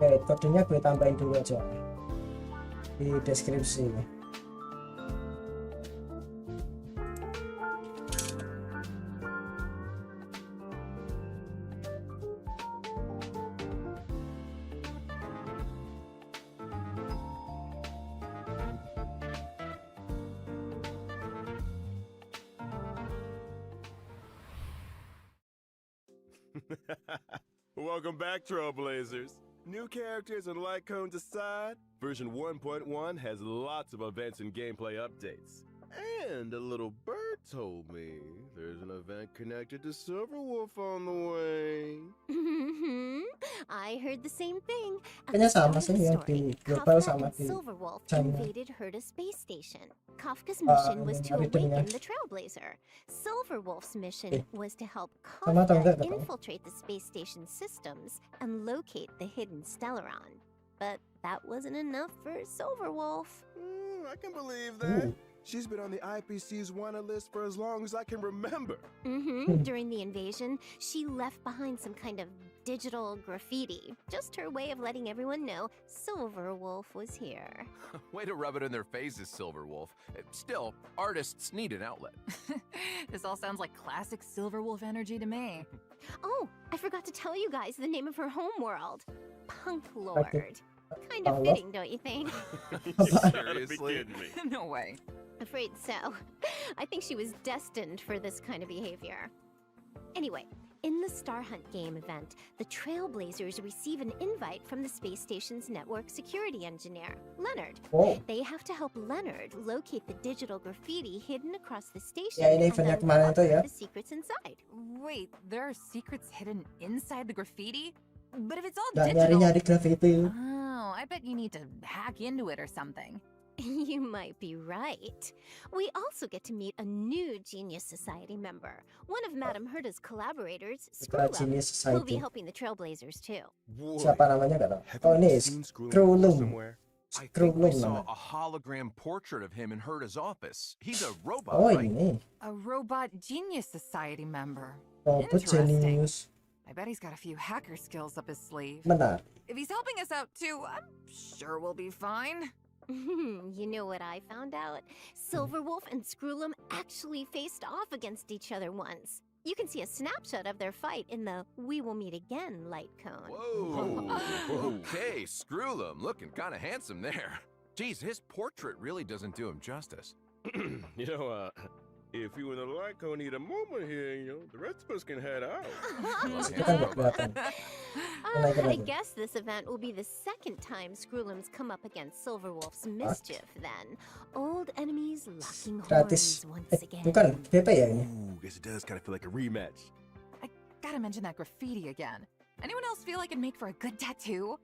Oke, kodenya gue tambahin dulu aja di deskripsi. Welcome back, Trailblazers. New characters and light cones aside, version 1.1 has lots of events and gameplay updates. And a little bird told me there's an event connected to Silverwolf on the way. I heard the same thing. At Kayaknya the start sama of sih the yang story, di global Kafka sama and di Silverwolf China. invaded Herta space station. Kafka's mission was to Redeemnya. awaken the Trailblazer. Silverwolf's mission was to help Sama atau enggak, Kafka nggak tahu. infiltrate the space station systems and locate the hidden Stellaron. But that wasn't enough for Silverwolf. I can believe that. Ooh. She's been on the IPC's wanted list for as long as I can remember. During the invasion, she left behind some kind of digital graffiti. Just her way of letting everyone know Silverwolf was here. Way to rub it in their faces, Silverwolf. Still, artists need an outlet. This all sounds like classic Silverwolf energy to me. Oh, I forgot to tell you guys the name of her homeworld. Punk Lord. Kind of Hello? fitting, don't you think? Seriously? No way. Afraid so. I think she was destined for this kind of behavior. Anyway, in the Star Hunt game event, the Trailblazers receive an invite from the space station's network security engineer, Leonard. Oh, They have to help Leonard locate the digital graffiti hidden across the station Ya, ini and eventnya kemarin tuh ya. uncover the secrets inside. Wait, there are secrets hidden inside the graffiti? But if it's all nggak digital... nyari-nyari graffiti. Oh, I bet you need to hack into it or something. You might be right. We also get to meet a new Genius Society member, one of Madame Herta's collaborators, Kita Screwlum, Genius who'll be Society. helping the Trailblazers too. Siapa namanya nggak tahu. Have Oh, you ini seen Screwlum Screwlum. somewhere? I think we Screwlum saw namanya. a hologram portrait of him in Herta's office. He's a robot, Oh, right? ini A robot genius society member. robot Interesting. genius. I bet he's got a few hacker skills up his sleeve. Benar. If he's helping us out too, I'm sure we'll be fine. You know what I found out? Silverwolf and Screwlum actually faced off against each other once. You can see a snapshot of their fight in the We Will Meet Again light cone. Whoa. Okay, Screwlum, looking kind of handsome there. Geez, his portrait really doesn't do him justice. You know, If you and the Lyco need a moment here, the rest of us can head out. Kita nggak kelihatan. Naik I lagi. guess this event will be the second time Screwlims come up against Silverwolf's mischief then. Old enemies locking Gratis. horns once again. Bukan BP ya ini. Ooh, guess it does kind of feel like a rematch. I gotta mention that graffiti again. Anyone else feel like it'd make for a good tattoo?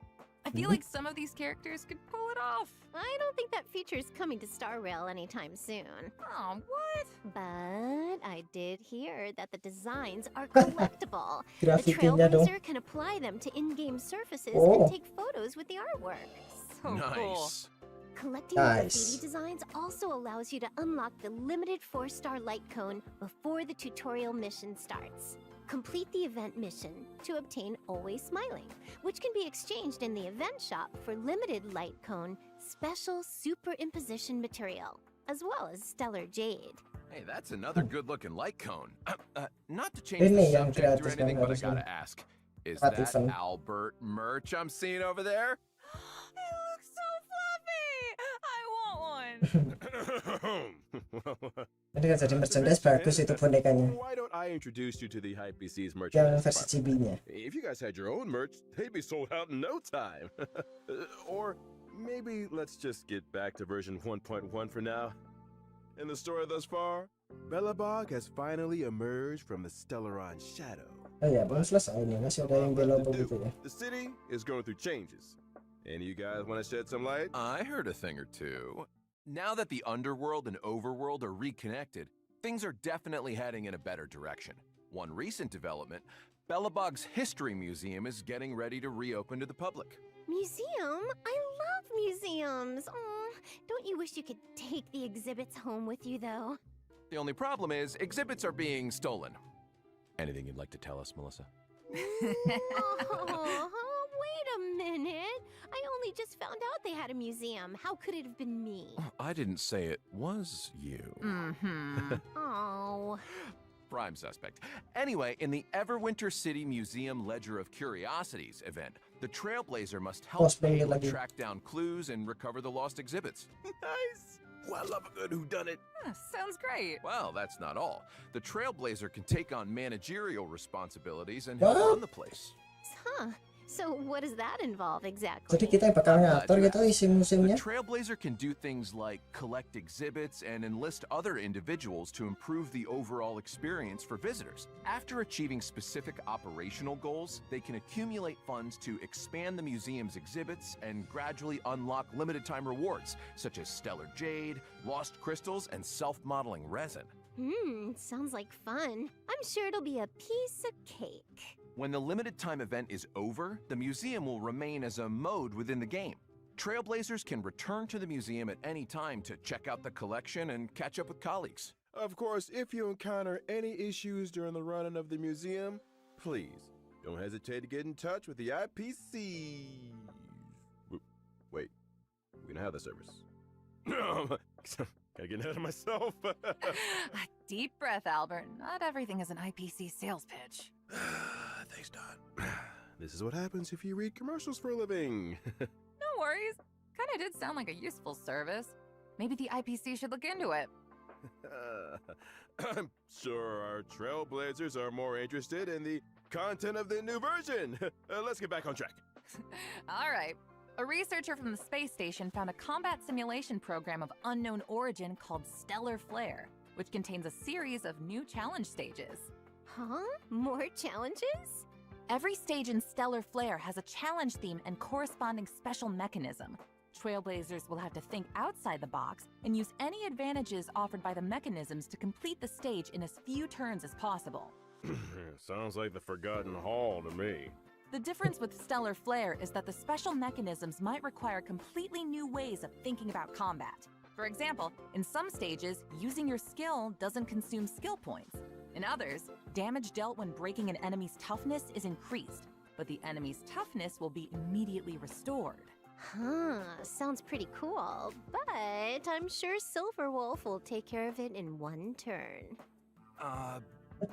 I feel like some of these characters could pull it off. I don't think that feature is coming to Star Rail anytime soon. Oh, what? But I did hear that the designs are collectible. The Grafitinya dong. Trailblazer can apply them to in-game surfaces Oh. and take photos with the artwork. So cool. Nice. Collecting the Nice. graffiti designs also allows you to unlock the limited 4-star light cone before the tutorial mission starts. Complete the event mission to obtain Always Smiling, which can be exchanged in the event shop for limited light cone special superimposition material, as well as Stellar Jade. Hey, that's another good-looking light cone. Not to change Ini the yang subject or gratis anything, yang but I harus gotta ini. ask, is Gratisan. that Albert merch I'm seeing over there? It looks so fluffy! I want one! Ini kan jadi merchandise bagus itu bonekanya. Why don't I introduce you to the HypeBC's Yang merchandise versi department? chibi-nya. If you guys had your own merch, they'd be sold out in no time. Or maybe let's just get back to version 1.1 for now. In the story thus far, Belobog has finally emerged from the Stellaron shadow. Oh ya, belum selesai ini. Masih ada yang Without belok further begitu ado, ya. the city is going through changes. Any of you guys want to shed some light? I heard a thing or two. Now that the underworld and overworld are reconnected, things are definitely heading in a better direction. One recent development, Belobog's History Museum is getting ready to reopen to the public. Museum? I love museums. Oh, don't you wish you could take the exhibits home with you, though? The only problem is exhibits are being stolen. Anything you'd like to tell us, Melissa? Oh, wait a minute. I only just found out they had a museum. How could it have been me? I didn't say it was you. Mm-hmm. Oh. Prime suspect. Anyway, in the Everwinter City Museum Ledger of Curiosities event, the Trailblazer must help Cosplay Halo lagi. track down clues and recover the lost exhibits. Nice! Well, I love a good whodunit. Sounds great. Well, that's not all. The Trailblazer can take on managerial responsibilities and What? help run the place. Huh. So what does that involve exactly? Jadi kita yang bakal ngatur gitu isi The museumnya. Trailblazer can do things like collect exhibits and enlist other individuals to improve the overall experience for visitors. After achieving specific operational goals, they can accumulate funds to expand the museum's exhibits and gradually unlock limited time rewards, such as Stellar Jade, lost crystals, and self-modeling resin. Sounds like fun. I'm sure it'll be a piece of cake. When the limited time event is over, the museum will remain as a mode within the game. Trailblazers can return to the museum at any time to check out the collection and catch up with colleagues. Of course, if you encounter any issues during the running of the museum, please don't hesitate to get in touch with the IPC. Wait, we can have the service. Gotta get ahead of myself. Deep breath, Albert. Not everything is an IPC sales pitch. Thanks, Don. This is what happens if you read commercials for a living. No worries. Kinda did sound like a useful service. Maybe the IPC should look into it. I'm sure our Trailblazers are more interested in the content of the new version. Let's get back on track. All right. A researcher from the space station found a combat simulation program of unknown origin called Stellar Flare, which contains a series of new challenge stages. Huh? More challenges? Every stage in Stellar Flare has a challenge theme and corresponding special mechanism. Trailblazers will have to think outside the box and use any advantages offered by the mechanisms to complete the stage in as few turns as possible. Sounds like the Forgotten Hall to me. The difference with Stellar Flare is that the special mechanisms might require completely new ways of thinking about combat. For example, in some stages, using your skill doesn't consume skill points. In others, damage dealt when breaking an enemy's toughness is increased, but the enemy's toughness will be immediately restored. Huh, sounds pretty cool, but I'm sure Silverwolf will take care of it in one turn.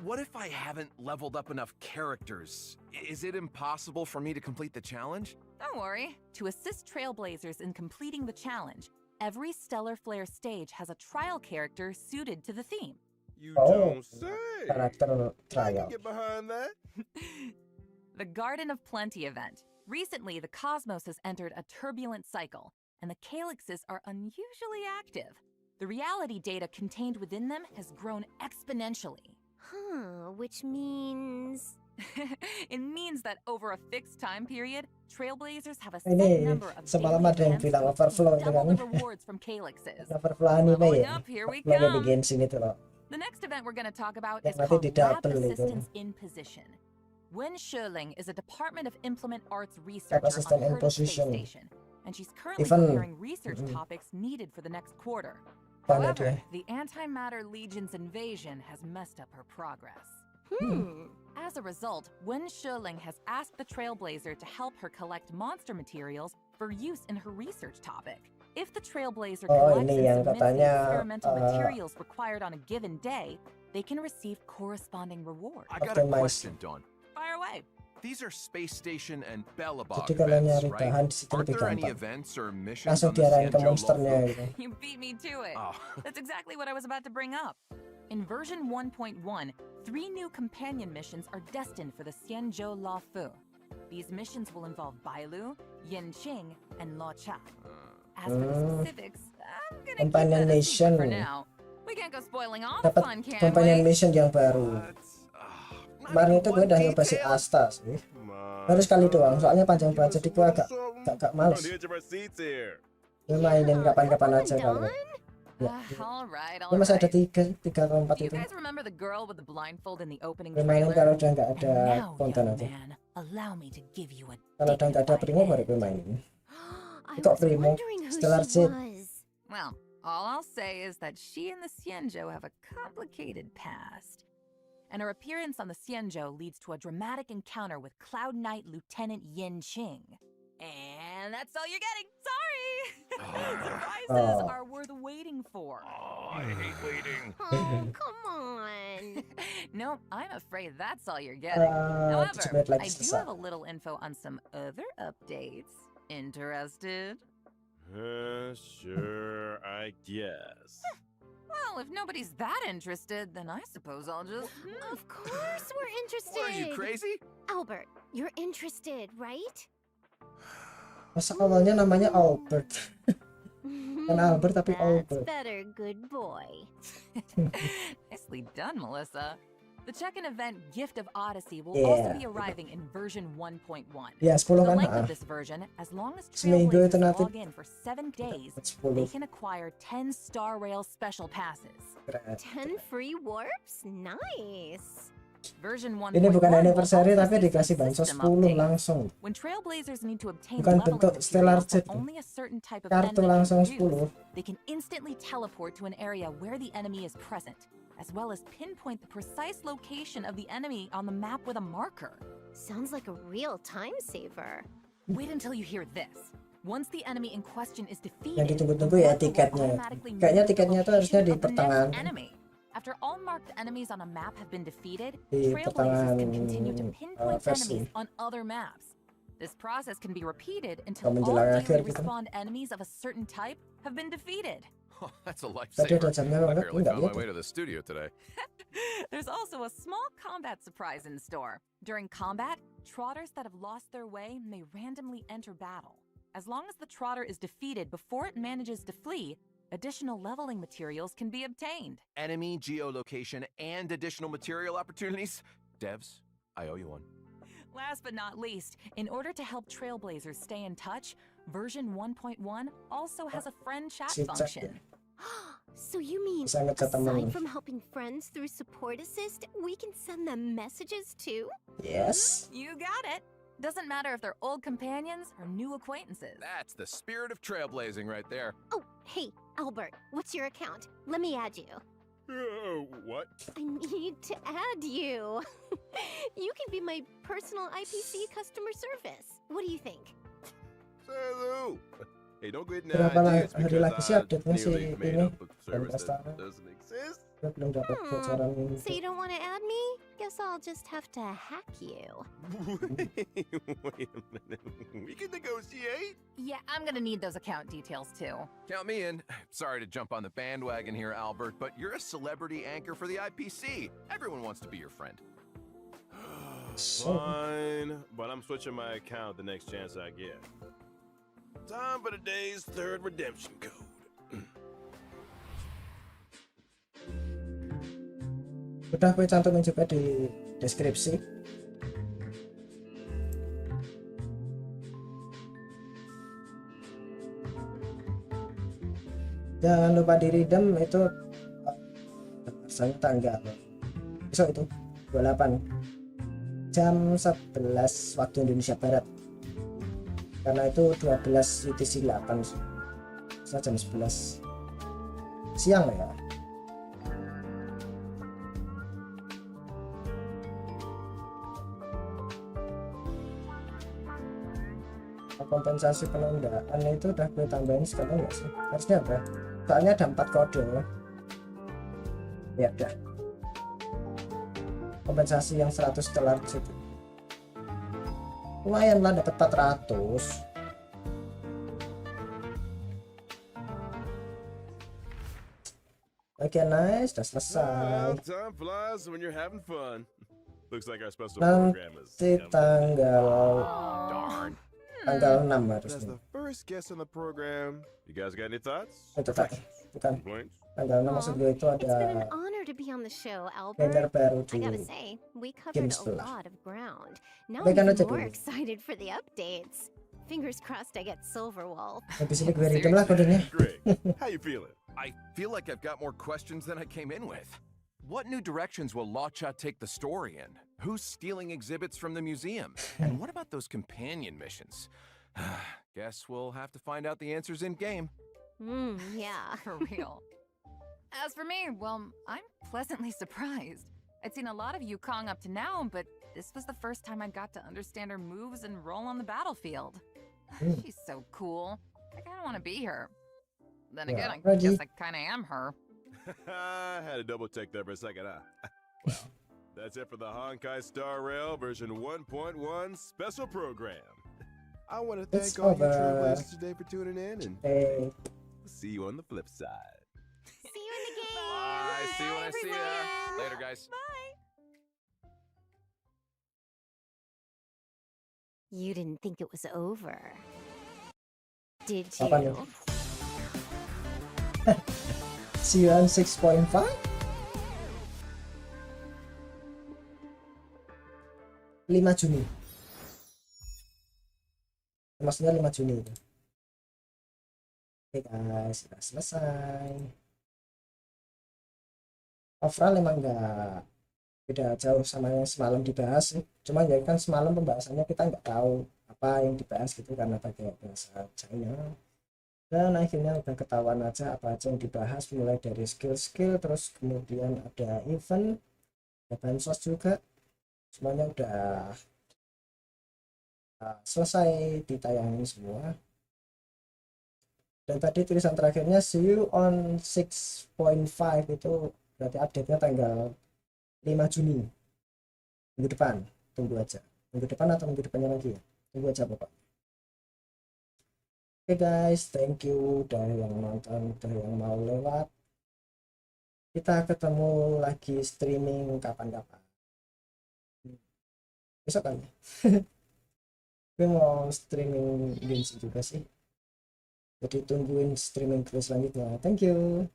What if I haven't leveled up enough characters? Is it impossible for me to complete the challenge? Don't worry. To assist Trailblazers in completing the challenge, every Stellar Flare stage has a trial character suited to the theme. You Oh, don't say. karakter I can trial. get behind that. The Garden of Plenty event. Recently, the cosmos has entered a turbulent cycle, and the calyxes are unusually active. The reality data contained within them has grown exponentially. Huh, which means... It means that over a fixed time period, Trailblazers have a set Ini number of semalam daily ada yang events bilang which will overflow itu double kan. the rewards from calyxes. Overflow anime Leveling ya. up, here we Overflow di come. Genshin itu loh. The next event we're going to talk about Yang is nanti called di Lab double itu. Assistance in Position. Wen Sherling is a Department of Implement Arts Lab researcher Assistant on in her space Position. station, and she's currently Even- preparing research topics needed for the next quarter. Mana However, dia? the Antimatter Legion's invasion has messed up her progress. As a result, Wen Sherling has asked the Trailblazer to help her collect monster materials for use in her research topic. If the Trailblazer Oh, collects ini yang and submits the katanya, experimental materials required on a given day, they can receive corresponding rewards. I got a Optimize. question, Dawn. Fire away. These are space station and Bellabog Jadi kalau events, nyari right? bahan di situ Aren't lebih there any gampang. events or missions Langsung on the diarahin ke Xianzhou monsternya Lawfu? gitu. You beat me to it. Oh. That's exactly what I was about to bring up. In version 1.1, 3 new companion missions are destined for the Xianzhou Lawfu. These missions will involve Bailu, Yanqing, and Luocha. As for the specifics, I'm gonna keep Companion that a secret for mission. now. We can't go spoiling all the Dapat fun, can companion we? mission yang baru. Kemarin itu gue udah nyoba si Asta sih. Baru sekali doang, soalnya panjang banget jadi gue agak males. On the edge of our seats here. Gue mainin kapan-kapan aja kalau. Ya, All right, all gue masih ada right. tiga atau empat Do you itu. guys remember the girl with the blindfold in the opening Gue mainin trailer? kalau udah nggak ada And now, konten young aja. man, allow me to give you a Kalau udah nggak ada dignified primo baru end. gue mainin. I Kok was Primo? wondering who Stellar she Jade. was. Well, all I'll say is that she and the Xianzhou have a complicated past. And her appearance on the Xianzhou leads to a dramatic encounter with Cloud Knight Lieutenant Yin Qing. And that's all you're getting. Sorry! Surprises Oh. are worth waiting for. Oh, I hate waiting. Oh, come on. No, I'm afraid that's all you're getting. However, Cemit lagi I do susah. have a little info on some other updates. Interested? Sure, I guess. Well, if nobody's that interested, then I suppose I'll just... Of course we're interested. What, are you crazy? Albert, you're interested, right? Masa awalnya namanya Albert. Bukan Albert tapi That's Albert. better, good boy. Nicely done, Melissa. The check-in event Gift of Odyssey will Yeah. also be arriving in version 1.1. Ya 10 The kan? length Ah, of this version, as long as Seminggu itu Trailblazers nanti log in for 7 days, dapat they 10. can acquire 10 Star Rail special passes. Keren. 10 free warps? Nice. Version 1.1 Ini bukan will anniversary also tapi see dikasih some bansos system 10 updates. langsung. When Trailblazers need to obtain Bukan leveling bentuk Stellar materials Jade. that only a certain type of Kartu enemy langsung can produce, 10. they can instantly teleport to an area where the enemy is present, as well as pinpoint the precise location of the enemy on the map with a marker. Sounds like a real time saver. Wait until you hear this. Once the enemy in question is defeated, Yang ditunggu-tunggu the ya marker will tiketnya. automatically Kayaknya move to the tiketnya tuh harusnya location di of the next pertengahan. enemy. After all marked enemies on a map have been defeated, Di Trailblazers can pertengahan, continue to pinpoint versi. enemies on other maps. This process can be repeated until all menjelang daily akhir gitu. respawn enemies of a certain type have been defeated. Oh, that's a Tadi ada lifesaver. jamnya I banget, barely enggak found my gitu. way to the studio today. There's also a small combat surprise in store. During combat, trotters that have lost their way may randomly enter battle. As long as the trotter is defeated before it manages to flee, additional leveling materials can be obtained. Enemy geolocation and additional material opportunities? Devs, I owe you one. Last but not least, in order to help Trailblazers stay in touch, version 1.1 also has a friend chat Si chat function. So you mean, Bisa ngechat temen. aside from helping friends through support assist, we can send them messages too? Yes. You got it. Doesn't matter if they're old companions or new acquaintances. That's the spirit of trailblazing right there. Oh, hey, Albert, what's your account? Let me add you. What? I need to add you. You can be my personal IPC customer service. What do you think? Salu. Hey, don't get any Berapa ideas hari because lagi sih I update-nya si nearly made ini? up a service Restoran. that doesn't exist. Gue belum dapat bocoran So you don't want to add me? guess I'll just have to hack you. Wait a minute. We can negotiate. Yeah, I'm gonna need those account details too. Count me in. Sorry to jump on the bandwagon here, Albert, but you're a celebrity anchor for the IPC. Everyone wants to be your friend. Fine, but I'm switching my account the next chance I get. Time for today's third redemption code. Udah gue cantumin juga di deskripsi. Jangan lupa di redeem itu rasanya tanggal besok itu 28 jam 11 waktu Indonesia Barat, karena itu 12 UTC 8 jam 11 siang ya. Kompensasi penundaan itu udah gue tambahin sekarang nggak sih? Harusnya ada, soalnya ada 4 kode ya. Udah kompensasi yang 100 Stellar Jade lumayan lah, dapat 400. Oke, nice, udah selesai. Time flies when you're having fun. Looks like our special program is Nanti tanggal Darn. tanggal 6 As harusnya. the first guest on the program, you guys got any thoughts? Itu tak, bukan Complaints? tanggal 6, maksud gue itu It's been ada an honor to be on the show, banner Albert. baru I gotta di say, we covered game a sebelah. lot of ground. Now Pegang I'm aja even more dulu. excited for the updates. Fingers crossed I get Silver Wolf. Habis ini gue redeem lah kodenya. Great. How you feeling? I feel like I've got more questions than I came in with. What new directions will Lacha take the story in? Who's stealing exhibits from the museum? And what about those companion missions? Guess we'll have to find out the answers in game. Yeah. For real. As for me, well, I'm pleasantly surprised. I'd seen a lot of Yukong up to now, but this was the first time I got to understand her moves and role on the battlefield. She's so cool. I kinda want to be her. Then again, I Reggie. guess I kinda am her. I had to double check that for a second, huh? Well, that's it for the Honkai Star Rail version 1.1 special program. I want to It's thank all you over. Trailblazers today for tuning in, and see you on the flip side. See you in the game. Bye. See you when I see ya. everyone. Later, guys. You didn't think it was over, did Apa you? nih? See you on 6.5. 5 Juni. Maksudnya 5 Juni itu. Oke guys, sudah selesai. Overall emang nggak beda jauh sama yang semalam dibahas sih. Cuma ya kan semalam pembahasannya kita nggak tahu apa yang dibahas gitu karena pakai bahasa China. Dan akhirnya udah ketahuan aja apa aja yang dibahas, mulai dari skill-skill, terus kemudian ada event, ada bansos juga. Semuanya udah selesai ditayangin semua. Dan tadi tulisan terakhirnya see you on 6.5 itu berarti update-nya tanggal 5 Juni minggu depan. Tunggu aja, minggu depan atau minggu depannya lagi ya, tunggu aja pokoknya. Oke guys, thank you udah yang nonton, udah yang mau lewat. Kita ketemu lagi streaming kapan-kapan, besok kan ya. Gue mau streaming games juga sih, jadi tungguin streaming gue selanjutnya. Thank you.